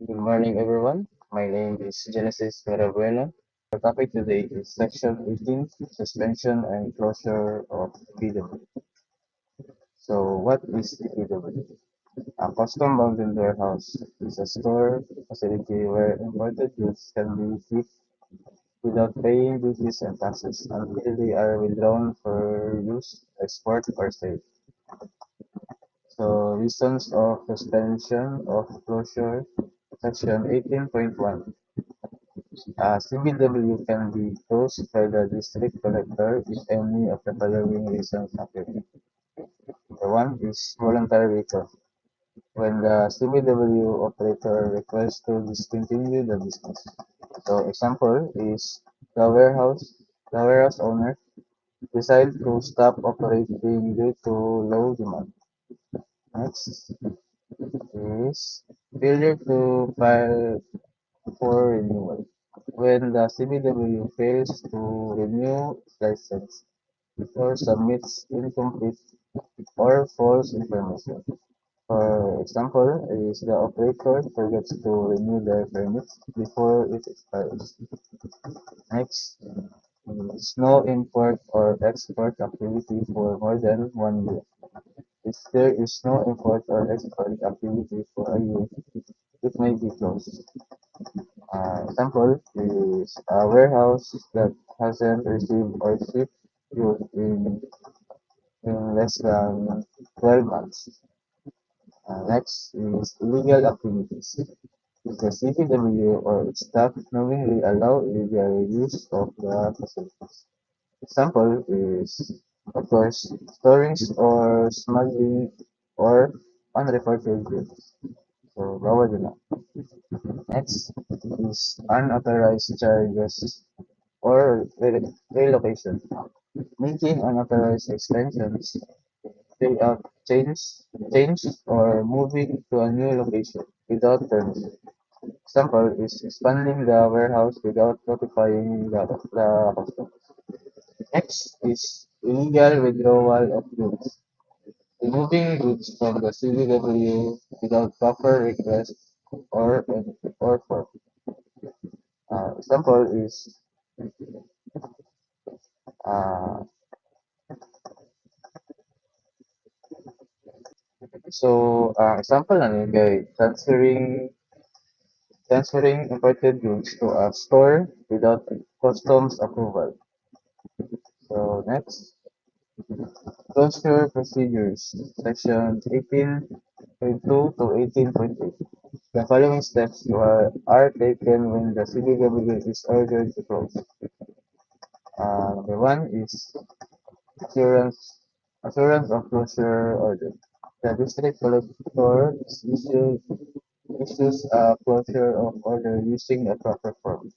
Good morning, everyone. My name is Genesis Merabueno. Our topic today is Section 18, Suspension and Closure of PW. So, what is the PW? A custom mountain warehouse is a store facility where imported goods can be shipped without paying duties and taxes until they are withdrawn for use, export, or sale. So, reasons of suspension of closure, Section 18.1. CBW can be closed by the district collector if any of the following reasons occur. The one is voluntary recall. When the CBW operator requests to discontinue the business. So example is the warehouse, the warehouse owner decide to stop operating due to low demand. Next is failure to file for renewal. When the CBW fails to renew its license or submits incomplete or false information. For example, is the operator forgets to renew their permits before it expires. Next, is no import or export activity for more than 1 year. If there is no import or export activity for a year, it may be closed. Example is a warehouse that hasn't received or shipped goods in less than 12 months. Next is illegal activities. If the CPW or its staff knowingly allow illegal use of the facilities. Example is, of course, storing or smuggling or unreported goods. So, bawal din na. Next is unauthorized charges or relocation. Making unauthorized extensions, layout change, or moving to a new location without permission. Example is expanding the warehouse without notifying the customer. Next is illegal withdrawal of goods. Removing goods from the CVW without proper request or or form. Example is uh, example ano yun, guys, transferring imported goods to a store without customs approval. So next, closure procedures, section 18.2 to 18.8. The following steps are taken when the CBW is ordered to close. Number one is assurance, assurance of closure order. The district collector issues a closure of order using a proper form.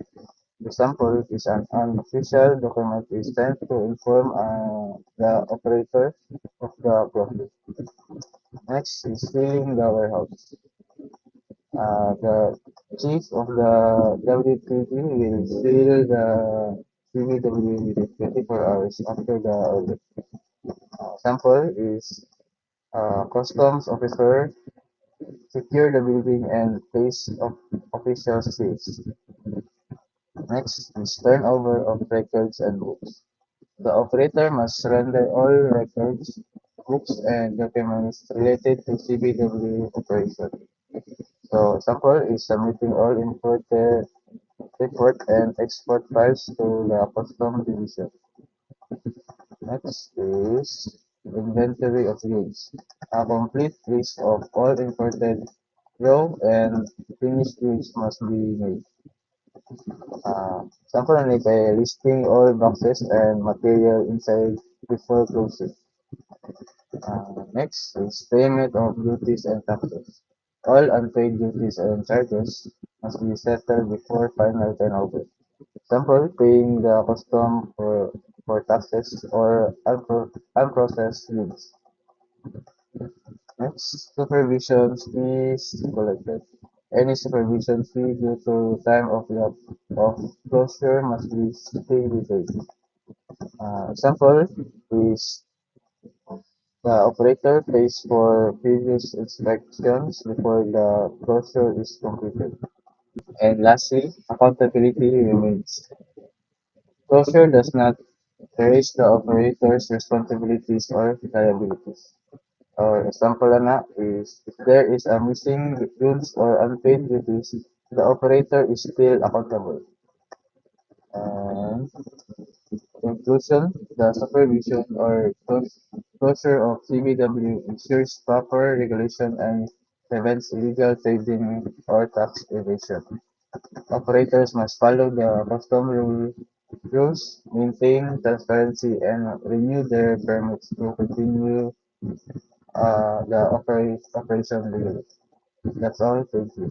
Example is an unofficial document is sent to inform the operator of the closure. Next is filling the warehouse. The chief of the WPG will seal the CVW within 24 hours after the order. Example is customs officer secure the building and place of official seals. Next is turnover of records and books. The operator must surrender all records, books, and documents related to CBW operation. So, example is submitting all imported import and export files to the custom division. Next is inventory of goods. A complete list of all imported raw and finished goods must be made. Example na kay listing all boxes and material inside before closing. Next is payment of duties and taxes. All unpaid duties and charges must be settled before final turnover. Example, paying the custom for taxes or unprocessed goods. Next, supervision fees collected. Any supervision fee due to time of closure must be still be paid. Example is The operator pays for previous inspections before the closure is completed. And lastly, accountability remains. Closure does not erase the operator's responsibilities or liabilities. Our example na is if there is a missing goods or unpaid duties, the operator is still accountable. And conclusion, the supervision or closure of CBW ensures proper regulation and prevents illegal trading or tax evasion. Operators must follow the rules, maintain transparency, and renew their permits to continue the operation legally. That's all. Thank you.